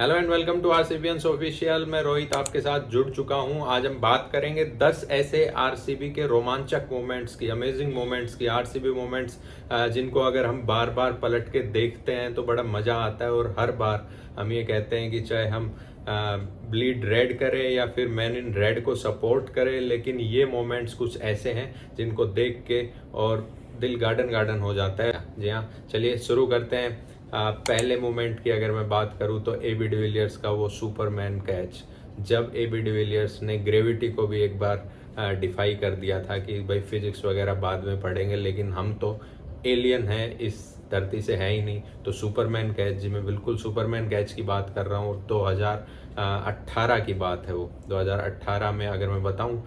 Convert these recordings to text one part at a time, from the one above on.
Hello and welcome to RCBians official. मैं रोहित आपके साथ जुड़ चुका हूं। आज हम बात करेंगे 10 ऐसे आरसीबी के रोमांचक मोमेंट्स की, अमेजिंग मोमेंट्स की, आरसीबी मोमेंट्स जिनको अगर हम बार बार पलट के देखते हैं तो बड़ा मज़ा आता है। और हर बार हम ये कहते हैं कि चाहे हम ब्लीड रेड करें या फिर मैन इन रेड को सपोर्ट करें, लेकिन ये मोमेंट्स कुछ ऐसे हैं जिनको देख के और दिल गार्डन गार्डन हो जाता है। जी हाँ, चलिए शुरू करते हैं। पहले मोमेंट की अगर मैं बात करूं तो एबी डिविलियर्स का वो सुपरमैन कैच, जब एबी डिविलियर्स ने ग्रेविटी को भी एक बार डिफाई कर दिया था कि भाई फिजिक्स वगैरह बाद में पढ़ेंगे, लेकिन हम तो एलियन हैं, इस धरती से है ही नहीं। तो सुपरमैन कैच, जी मैं बिल्कुल सुपरमैन कैच की बात कर रहा हूँ। 2018 की बात है वो। 2018 में अगर मैं बताऊँ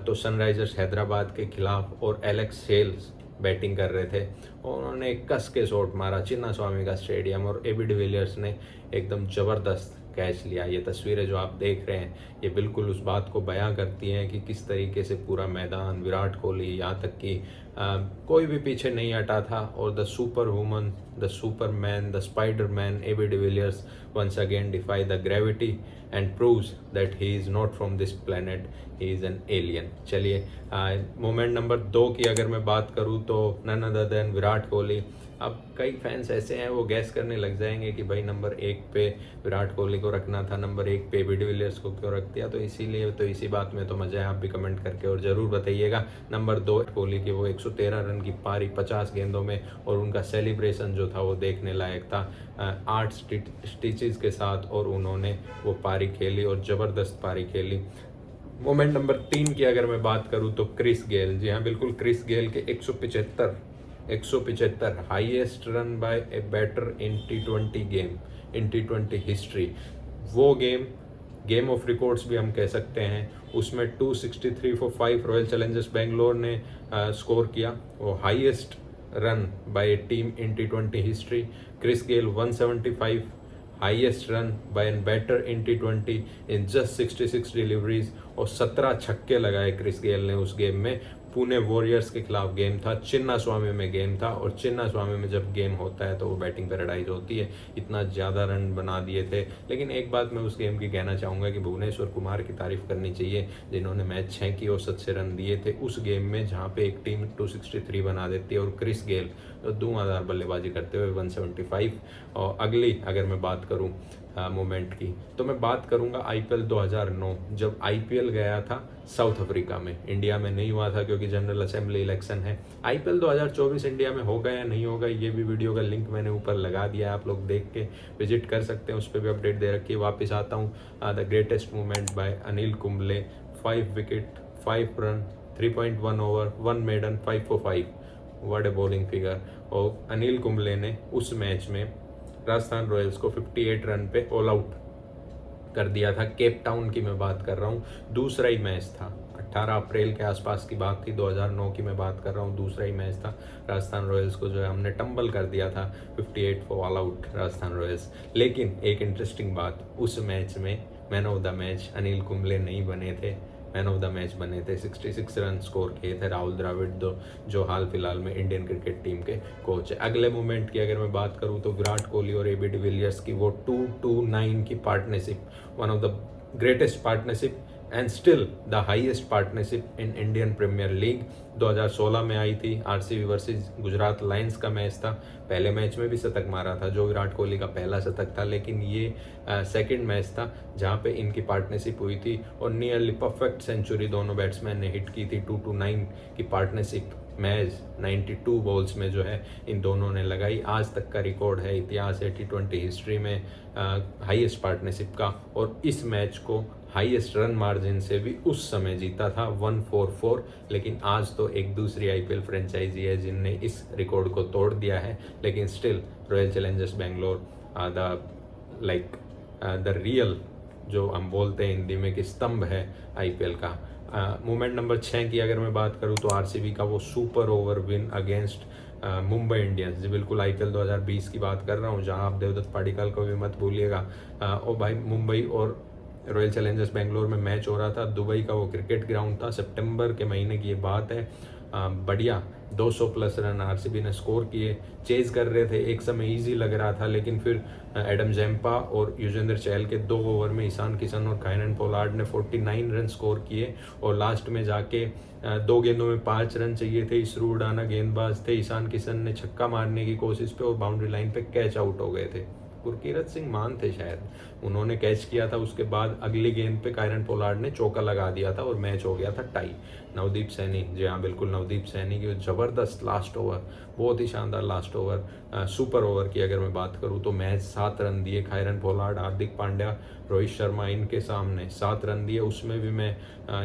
तो सनराइजर्स हैदराबाद के खिलाफ और एलेक्स हेल्स बैटिंग कर रहे थे और उन्होंने कस के शॉट मारा चिन्नास्वामी का स्टेडियम, और एबी डिविलियर्स ने एकदम ज़बरदस्त कैच लिया। ये तस्वीरें जो आप देख रहे हैं ये बिल्कुल उस बात को बयां करती हैं कि किस तरीके से पूरा मैदान, विराट कोहली, यहाँ तक कि कोई भी पीछे नहीं हटा था। और the super woman, the superman, the spiderman AB de Villiers once again defy the gravity and proves that he is not from this planet, he is an alien। चलिए मोमेंट नंबर 2 की अगर मैं बात करूँ तो none other than Virat Kohli. अब कई fans ऐसे हैं वो गैस करने लग जाएंगे कि भाई नंबर 1 पे विराट कोहली को रखना था, नंबर 1 पे एबी डिविलियर्स को क्यों रख दिया। तो इसीलिए तो इसी बात में तो मजा है। आप भी कमेंट करके और ज़रूर बताइएगा। नंबर 2 कोहली की वो 113 रन की पारी 50 गेंदों में, और उनका सेलिब्रेशन जो था वो देखने लायक था 8 स्टिचेस के साथ, और उन्होंने वो पारी खेली और ज़बरदस्त पारी खेली। मोमेंट नंबर 3 की अगर मैं बात करूं तो क्रिस गेल, जी हाँ बिल्कुल, क्रिस गेल के 175 highest run by a batter in T20 game, in T20 history. वो गेम ऑफ रिकॉर्ड्स भी हम कह सकते हैं। उसमें 263 फॉर 5 रॉयल चैलेंजर्स बेंगलोर ने स्कोर किया, वो highest run by a team in T20 history. Chris Gayle 175 highest run by an batter in T20 in just 66 deliveries, और 17 छक्के लगाए क्रिस गेल ने उस गेम में। पुणे वॉरियर्स के खिलाफ गेम था, चिन्नास्वामी में गेम था, और चिन्नास्वामी में जब गेम होता है तो वो बैटिंग पैराडाइज होती है। इतना ज़्यादा रन बना दिए थे। लेकिन एक बात मैं उस गेम की कहना चाहूँगा कि भुवनेश्वर कुमार की तारीफ करनी चाहिए, जिन्होंने मैच 6 की औसत से रन दिए थे उस गेम में, जहाँ पे एक टीम 263 बना देती है और क्रिस गेल धुआंधार बल्लेबाजी करते हुए 175। और अगली अगर मैं बात करूँ मोमेंट की तो मैं बात करूंगा आईपीएल 2009, जब आईपीएल गया था साउथ अफ्रीका में। इंडिया में नहीं हुआ था क्योंकि जनरल असेंबली इलेक्शन है। आईपीएल 2024 इंडिया में होगा या नहीं होगा, ये भी वीडियो का लिंक मैंने ऊपर लगा दिया है, आप लोग देख के विजिट कर सकते हैं, उस पर भी अपडेट दे रखी है। वापस आता हूँ, the greatest movement by Anil Kumble, 5 wicket 5 run 3.1 over 1 maiden 5 for 5, what a bowling figure. और अनिल कुंबले ने उस मैच में राजस्थान रॉयल्स को 58 रन पे ऑल आउट कर दिया था। केप टाउन की मैं बात कर रहा हूँ, दूसरा ही मैच था, 18 अप्रैल के आसपास की बात थी, 2009 की मैं बात कर रहा हूँ, दूसरा ही मैच था। राजस्थान रॉयल्स को जो है हमने टंबल कर दिया था 58 for all out Rajasthan Royals. लेकिन एक इंटरेस्टिंग बात, उस मैच में man of the match Anil Kumble नहीं बने थे, मैन ऑफ द मैच बने थे, 66 रन स्कोर किए थे राहुल द्रविड़, जो हाल फिलहाल में इंडियन क्रिकेट टीम के कोच है। अगले मोमेंट की अगर मैं बात करूं तो विराट कोहली और एबी डिविलियर्स की वो 229 की partnership, one of the greatest partnership and still the highest partnership in Indian Premier League 2016 में आई थी। आरसीबी वर्सेस गुजरात लायंस का मैच था। पहले मैच में भी शतक मारा था जो विराट कोहली का पहला शतक था, लेकिन ये सेकंड मैच था जहां पे इनकी पार्टनरशिप हुई थी और नियरली परफेक्ट सेंचुरी दोनों बैट्समैन ने हिट की थी। 229 की पार्टनरशिप मैच 92 बॉल्स में जो है इन दोनों ने लगाई। आज तक का रिकॉर्ड है, इतिहास है T20 हिस्ट्री में हाईएस्ट पार्टनरशिप का। और इस मैच को हाईएस्ट रन मार्जिन से भी उस समय जीता था 144। लेकिन आज तो एक दूसरी आईपीएल फ्रेंचाइजी है जिनने इस रिकॉर्ड को तोड़ दिया है, लेकिन still royal Challengers Bangalore the real, जो हम बोलते हैं हिंदी में कि स्तंभ है आईपीएल का। मूवमेंट नंबर 6 की अगर मैं बात करूं तो आरसीबी का वो super over win against Mumbai Indians, जी बिल्कुल आईपीएल 2020 की बात कर रहा हूं, जहां आप देवदत्त पाडिक्कल को भी मत भूलिएगा। और भाई मुंबई और रॉयल चैलेंजर्स बेंगलोर में मैच हो रहा था, दुबई का वो क्रिकेट ग्राउंड था, सितंबर के महीने की ये बात है। बढ़िया 200 प्लस रन आरसीबी ने स्कोर किए। चेज कर रहे थे, एक समय इजी लग रहा था, लेकिन फिर एडम जैम्पा और युजवेंद्र चहल के 2 ओवर में ईशान किशन और कायरन पोलार्ड ने 49 रन स्कोर किए और लास्ट में जाके 2 गेंदों में 5 रन चाहिए थे। इसरू उडाना गेंदबाज थे, ईशान किशन ने छक्का मारने की कोशिश पे और बाउंड्री लाइन पे कैच आउट हो गए थे। गुरकीरत सिंह मान थे शायद, उन्होंने कैच किया था। उसके बाद अगली गेंद पे कायरन पोलार्ड ने चौका लगा दिया था और मैच हो गया था टाई। नवदीप सैनी, जी हाँ बिल्कुल, नवदीप सैनी की ज़बरदस्त लास्ट ओवर, बहुत ही शानदार लास्ट ओवर, सुपर ओवर की अगर मैं बात करूँ तो मैच 7 रन दिए कायरन पोलार्ड, हार्दिक पांड्या, रोहित शर्मा इनके सामने 7 रन दिए। उसमें भी मैं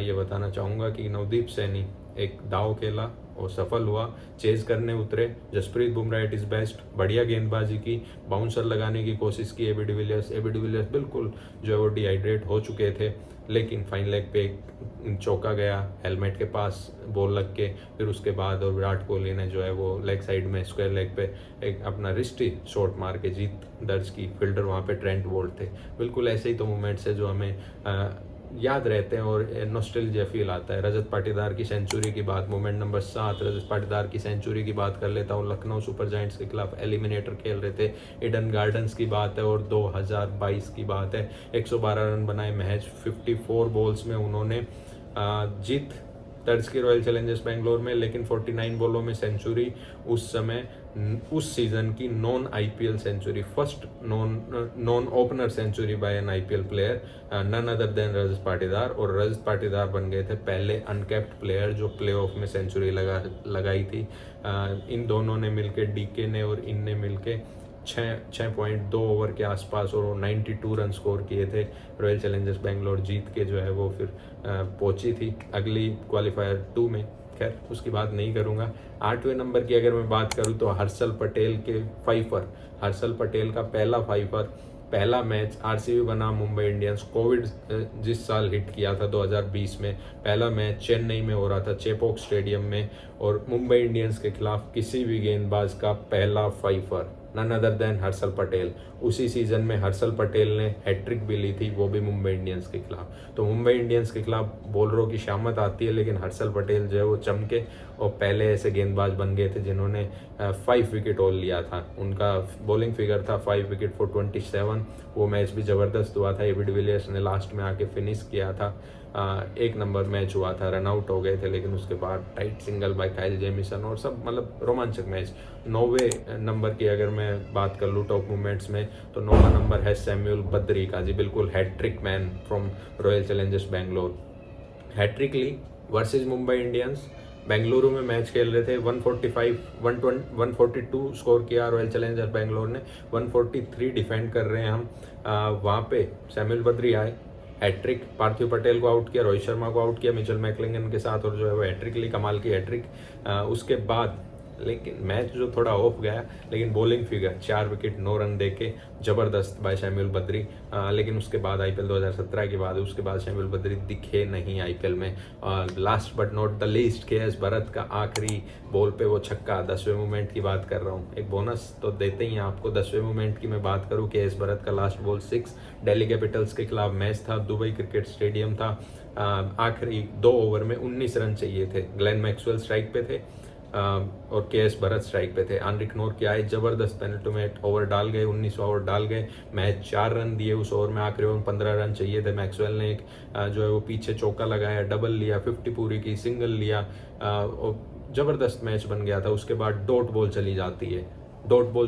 ये बताना चाहूँगा कि नवदीप सैनी एक दाव खेला और सफल हुआ, चेज करने उतरे। Jasprit Bumrah at his best, बढ़िया गेंदबाजी की, बाउंसर लगाने की कोशिश की। एबी डिविलियर्स बिल्कुल जो है वो डिहाइड्रेट हो चुके थे, लेकिन फाइन लेग पे एक चौका गया हेलमेट के पास बॉल लग के। फिर उसके बाद और विराट कोहली ने जो है वो लेग साइड में स्क्वायर लेग पे एक अपना रिस्टी शॉट मार के जीत दर्ज की। फील्डर वहाँ पे ट्रेंट बोल्ट थे। बिल्कुल ऐसे ही तो मोमेंट्स है जो हमें याद रहते हैं और नॉस्टैल्जिया फील आता है। रजत पाटीदार की सेंचुरी की बात, मोमेंट नंबर 7, रजत पाटीदार की सेंचुरी की बात कर लेता हूँ। लखनऊ सुपर जायंट्स के खिलाफ एलिमिनेटर खेल रहे थे, ईडन गार्डन्स की बात है और 2022 की बात है। 112 रन बनाए महज 54 बॉल्स में उन्होंने जीत दर्ज की रॉयल चैलेंजर्स बेंगलोर में, लेकिन 49 बॉलों में सेंचुरी उस समय उस सीजन की non IPL century, first non opener century by an IPL player, none other than Rajat Patidar. और रजत पाटीदार बन गए थे पहले अनकैप्ड प्लेयर जो प्लेऑफ में सेंचुरी लगाई थी। इन दोनों ने मिलके, डीके ने और इनने मिलके 6.2 ओवर के आसपास और 92 रन स्कोर किए थे। रॉयल चैलेंजर्स बेंगलोर जीत के जो है वो फिर पहुंची थी अगली क्वालिफायर 2 में। खैर उसकी बात नहीं करूंगा। 8वें नंबर की अगर मैं बात करूं तो हर्षल पटेल के फाइफर, हर्षल पटेल का पहला फाइफर, पहला मैच आरसीबी बनाम मुंबई इंडियंस। कोविड जिस साल हिट किया था 2020 में, पहला मैच चेन्नई में हो रहा था चेपॉक स्टेडियम में और मुंबई इंडियंस के खिलाफ किसी भी गेंदबाज का पहला fifer, none other than Harshal Patel. उसी सीजन में हर्षल पटेल ने हैट्रिक भी ली थी, वो भी मुंबई इंडियंस के खिलाफ। तो मुंबई इंडियंस के खिलाफ बॉलरों की शामत आती है, लेकिन हर्षल पटेल जो है वो चमके और पहले ऐसे गेंदबाज बन गए थे जिन्होंने 5 विकेट ऑल लिया था। उनका बॉलिंग फिगर था 5 विकेट फॉर 27। वो मैच भी ज़बरदस्त हुआ था। एबी डिविलियर्स ने लास्ट में आके फिनिश किया था। 1 नंबर मैच हुआ था, रन आउट हो गए थे, लेकिन उसके बाद tight single by Kyle Jamieson और सब मतलब रोमांचक मैच। 9वें नंबर की अगर मैं बात कर लूँ टॉप मूवमेंट्स में तो 9वां नंबर है सैमुअल बद्री का, जी बिल्कुल, hattrick man from Royal Challengers Bangalore. Hattrick ली वर्सेस मुंबई इंडियंस, बेंगलुरु में मैच खेल रहे थे। 142 स्कोर किया रॉयल चैलेंजर्स बेंगलोर ने, 143 डिफेंड कर रहे हैं हम। वहाँ पे सैमुअल बद्री आए, हैट्रिक, पार्थिव पटेल को आउट किया, रोहित शर्मा को आउट किया मिचेल मैकक्लेलन के साथ और जो है वो हैट्रिक ली, कमाल की हैट्रिक। उसके बाद लेकिन मैच जो थोड़ा ऑफ गया, लेकिन बॉलिंग फिगर 4 विकेट 9 रन देके जबरदस्त बाय सैमुअल बद्री। लेकिन उसके बाद आईपीएल 2017 के बाद उसके बाद सैमुअल बद्री दिखे नहीं आईपीएल में। Last but not the least KS Bharat का आखिरी बॉल पे वो छक्का, 10वें मोमेंट की बात कर रहा हूँ। एक बोनस तो देते ही हैं आपको, 10वें मोमेंट की मैं बात करूँ, केएस भरत का लास्ट बॉल 6, दिल्ली कैपिटल्स के खिलाफ मैच था, दुबई क्रिकेट स्टेडियम था। आखिरी 2 ओवर में 19 रन चाहिए थे। ग्लेन मैक्सवेल स्ट्राइक पे थे और केएस भरत स्ट्राइक पे थे। एनरिक नोर के आए, जबरदस्त पेनल्टी ओवर डाल गए, 19 ओवर डाल गए, मैच 4 रन दिए उस ओवर में। आखिरी ओवर में 15 रन चाहिए थे। मैक्सवेल ने एक जो है वो पीछे चौका लगाया, डबल लिया, 50 पूरी की, सिंगल लिया और जबरदस्त मैच बन गया था। उसके बाद डॉट बॉल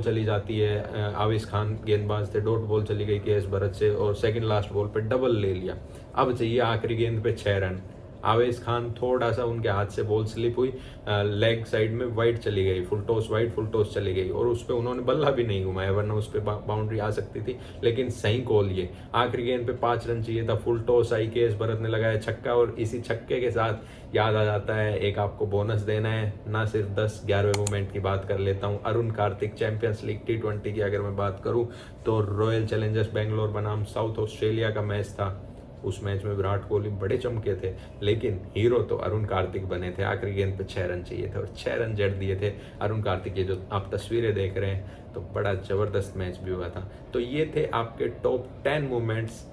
चली जाती है, आवेश खान गेंदबाज थे, डॉट बॉल चली गई केएस भरत से और सेकंड लास्ट बॉल पे डबल ले लिया। अब चाहिए आखिरी गेंद पे 6 रन। आवेश खान थोड़ा सा उनके हाथ से बॉल स्लिप हुई, लेग साइड में वाइड चली गई, फुल टॉस चली गई और उस पर उन्होंने बल्ला भी नहीं घुमाया, वरना उस पर बाउंड्री आ सकती थी। लेकिन सही कॉल ये, आखिरी गेंद पे 5 रन चाहिए था, फुल टॉस आई, केएस भरत ने लगाया छक्का और इसी छक्के के साथ याद आ जाता है एक आपको बोनस देना है, ना सिर्फ 10-11वें मोमेंट की बात कर लेता हूँ। Arun Kartik, champions league T20 की अगर मैं बात करूँ तो रॉयल चैलेंजर्स बेंगलोर बनाम साउथ ऑस्ट्रेलिया का मैच था। उस मैच में विराट कोहली बड़े चमके थे, लेकिन हीरो तो अरुण कार्तिक बने थे। आखिरी गेंद पे 6 रन चाहिए थे और 6 रन जड़ दिए थे अरुण कार्तिक के। जो आप तस्वीरें देख रहे हैं तो बड़ा जबरदस्त मैच भी हुआ था। तो ये थे आपके top 10 moments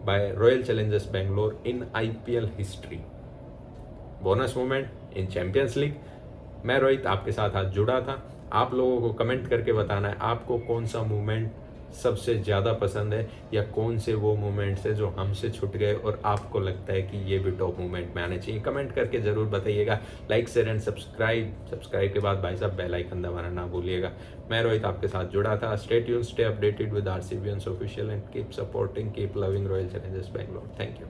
by Royal Challengers Bangalore in IPL history. Bonus moment in Champions League, मैं रोहित आपके साथ आज जुड़ा था। आप लोगों को कमेंट करके बताना है आपको कौन सा मोमेंट सबसे ज़्यादा पसंद है, या कौन से वो मोमेंट्स है जो हमसे छूट गए और आपको लगता है कि ये भी टॉप मोमेंट में आने चाहिए। कमेंट करके ज़रूर बताइएगा। लाइक शेयर एंड सब्सक्राइब के बाद भाई साहब बेल आइकन दबाना ना भूलिएगा। मैं रोहित आपके साथ जुड़ा था। Stay tuned, stay updated with RCB official and keep supporting, keep loving royal Challengers Bangalore. Thank you.